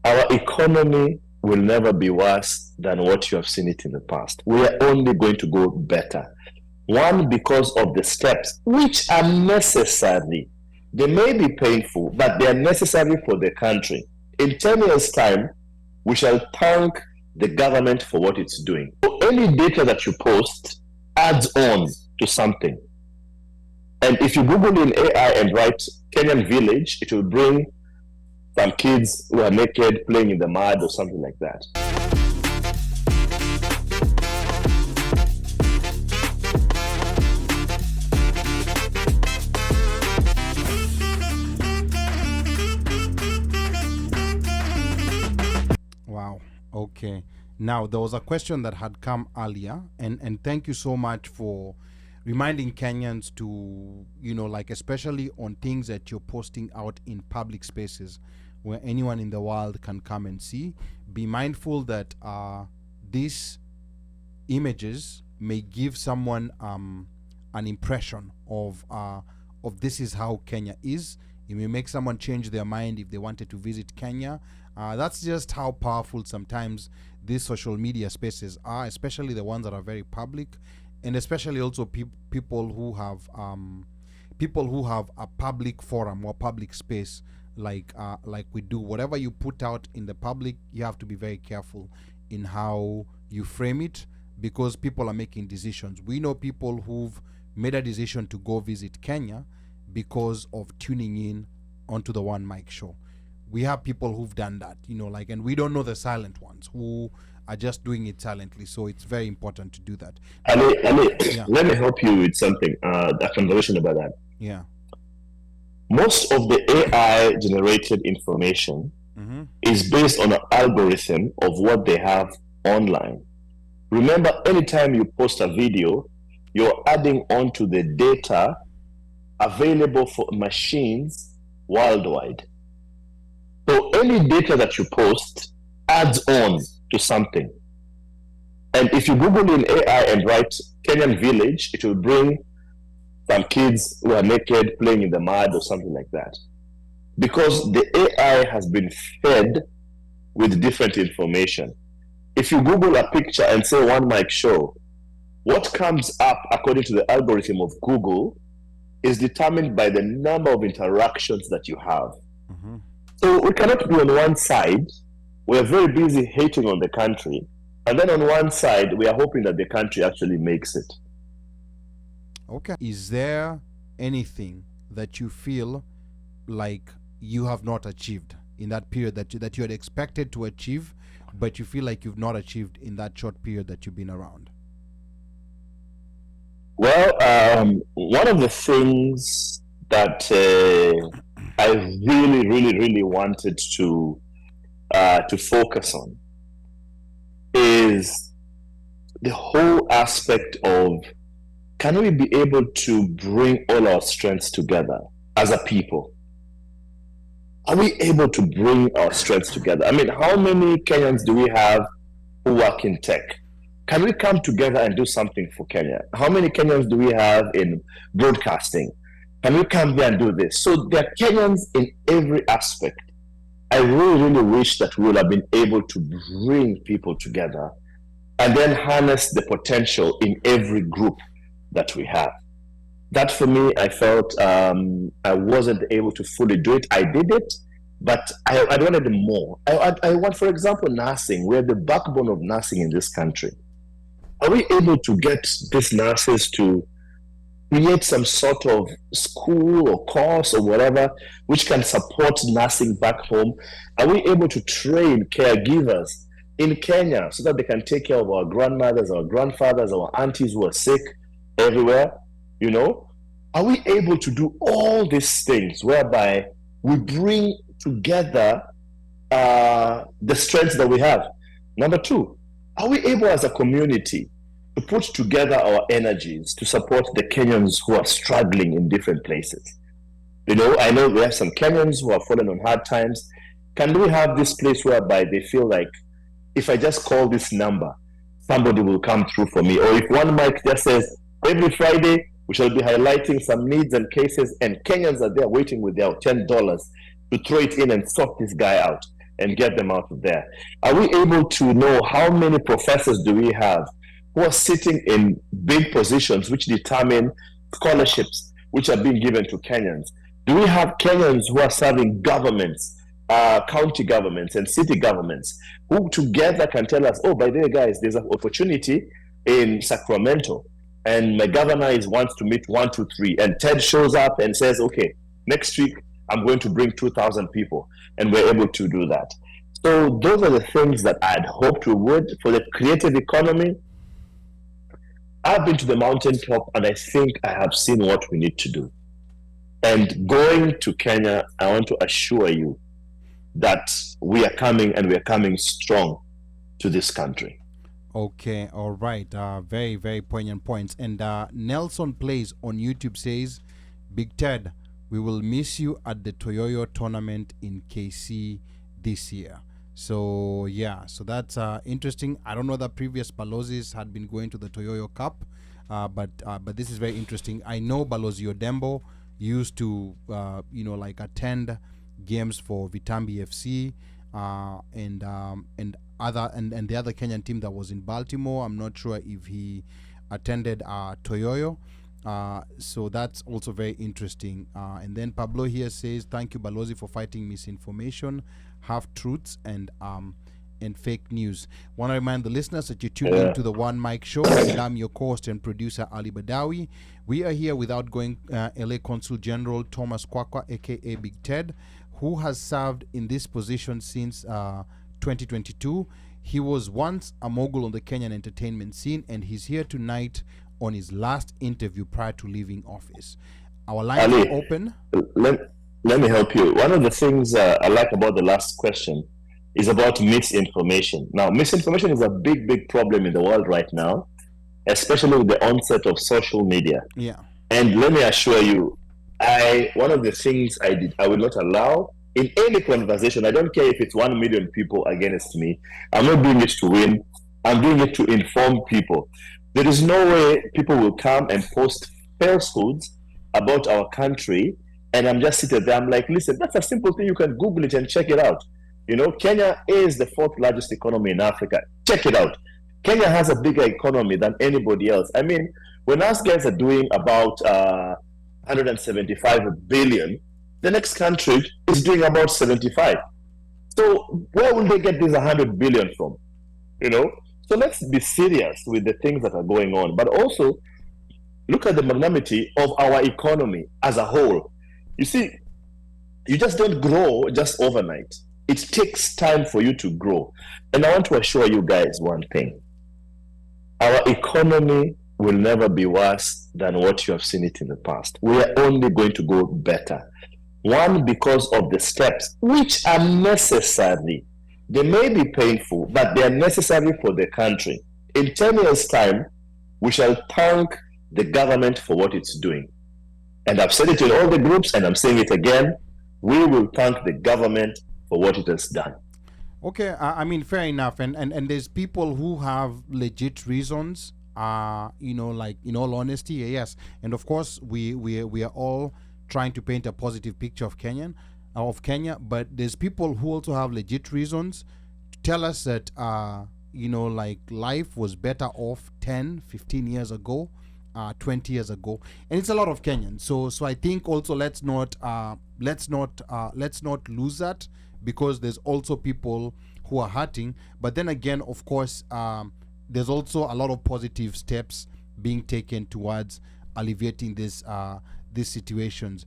Our economy will never be worse than what you have seen it in the past. We are only going to go better. One, because of the steps which are necessary. They may be painful, but they are necessary for the country. In 10 years' time, we shall thank the government for what it's doing. So any data that you post adds on to something. And if you Google in AI and write Kenyan village, it will bring some kids who are naked playing in the mud or something like that. Wow. Okay. Now, there was a question that had come earlier, and thank you so much for reminding Kenyans to, like especially on things that you're posting out in public spaces where anyone in the world can come and see. Be mindful that these images may give someone an impression of this is how Kenya is. It may make someone change their mind if they wanted to visit Kenya. That's just how powerful sometimes these social media spaces are, especially the ones that are very public, and especially also people who have a public forum or public space like we do. Whatever you put out in the public, you have to be very careful in how you frame it, because people are making decisions. We know people who've made a decision to go visit Kenya because of tuning in onto the OneMicShow. We have people who've done that, and we don't know the silent ones who are just doing it silently. So it's very important to do that. Ali, yeah. Let me help you with something, a conversation about that. Yeah. Most of the AI generated information is based on an algorithm of what they have online. Remember, anytime you post a video, you're adding on to the data available for machines worldwide. So any data that you post adds on to something. And if you Google in AI and write Kenyan village, it will bring some kids who are naked playing in the mud or something like that. Because the AI has been fed with different information. If you Google a picture and say OneMicShow, what comes up according to the algorithm of Google is determined by the number of interactions that you have. So we cannot be on one side, we're very busy hating on the country, and then on one side, we are hoping that the country actually makes it. Okay. Is there anything that you feel like you have not achieved in that period that you had expected to achieve, but you feel like you've not achieved in that short period that you've been around? Well, one of the things that I really wanted to focus on is the whole aspect of, can we be able to bring all our strengths together as a people? Are we able to bring our strengths together? I mean, how many Kenyans do we have who work in tech? Can we come together and do something for Kenya? How many Kenyans do we have in broadcasting? Can we come there and do this? So there are Kenyans in every aspect. I really wish that we would have been able to bring people together and then harness the potential in every group that we have. That for me, I felt I wasn't able to fully do it. I did it, but I wanted more. I want, for example, nursing. We're the backbone of nursing in this country. Are we able to get these nurses to create some sort of school or course or whatever which can support nursing back home? Are we able to train caregivers in Kenya so that they can take care of our grandmothers, our grandfathers, our aunties who are sick everywhere? Are we able to do all these things whereby we bring together the strengths that we have? Number two, are we able as a community to put together our energies to support the Kenyans who are struggling in different places? I know we have some Kenyans who have fallen on hard times. Can we have this place whereby they feel like, if I just call this number, somebody will come through for me? Or if one mic just says, every Friday, we shall be highlighting some needs and cases, and Kenyans are there waiting with their $10 to throw it in and sort this guy out. and get them out of there? Are we able to know how many professors do we have who are sitting in big positions which determine scholarships which are being given to Kenyans? Do we have Kenyans who are serving governments, county governments and city governments, who together can tell us, oh, by the way, guys, there's an opportunity in Sacramento, and my governor wants to meet 1, 2, 3, and Ted shows up and says, okay, next week I'm going to bring 2,000 people, and we're able to do that. So those are the things that I'd hoped we would for the creative economy. I've been to the mountaintop, and I think I have seen what we need to do. And going to Kenya, I want to assure you that we are coming, and we are coming strong to this country. Okay, all right. Very, very poignant points. And Nelson Plays on YouTube says, Big Ted, we will miss you at the Toyoyo tournament in KC this year. So, yeah, so that's interesting. I don't know that previous Balozis had been going to the Toyoyo Cup, but this is very interesting. I know Balozi Odembo used to, attend games for Vitambi FC and the other Kenyan team that was in Baltimore. I'm not sure if he attended Toyoyo. So that's also very interesting. And then Pablo here says, thank you, Balozi, for fighting misinformation, half-truths, and fake news. Want to remind the listeners that you're tuned into the One Mic Show, and I'm your host and producer, Ali Badawi. We are here with outgoing LA Consul General Thomas Kwakwa, aka Big Ted, who has served in this position since 2022. He was once a mogul on the Kenyan entertainment scene, and he's here tonight on his last interview prior to leaving office. Our lines are open. Let me help you. One of the things I like about the last question is about misinformation. Now, misinformation is a big, big problem in the world right now, especially with the onset of social media. Yeah. And let me assure you, one of the things I will not allow in any conversation, I don't care if it's 1 million people against me, I'm not doing it to win, I'm doing it to inform people. There is no way people will come and post falsehoods about our country, and I'm just sitting there, I'm like, listen, that's a simple thing, you can Google it and check it out. You know, Kenya is the 4th largest economy in Africa. Check it out. Kenya has a bigger economy than anybody else. I mean, when us guys are doing about 175 billion, the next country is doing about 75. So where will they get this 100 billion from? You know? So let's be serious with the things that are going on, but also look at the magnanimity of our economy as a whole. You see, you just don't grow just overnight. It takes time for you to grow. And I want to assure you guys one thing. Our economy will never be worse than what you have seen it in the past. We are only going to go better. One, because of the steps, which are necessary. They may be painful, but they are necessary for the country. In 10 years' time, we shall thank the government for what it's doing. And I've said it in all the groups, and I'm saying it again. We will thank the government for what it has done. Okay, I mean, fair enough. And there's people who have legit reasons, like, in all honesty, yes. And of course, we are all trying to paint a positive picture of Kenya, but there's people who also have legit reasons to tell us that, like, life was better off 10, 15 years ago, 20 years ago, and it's a lot of Kenyans. So I think also let's not lose that, because there's also people who are hurting. But then again, of course, there's also a lot of positive steps being taken towards alleviating these situations.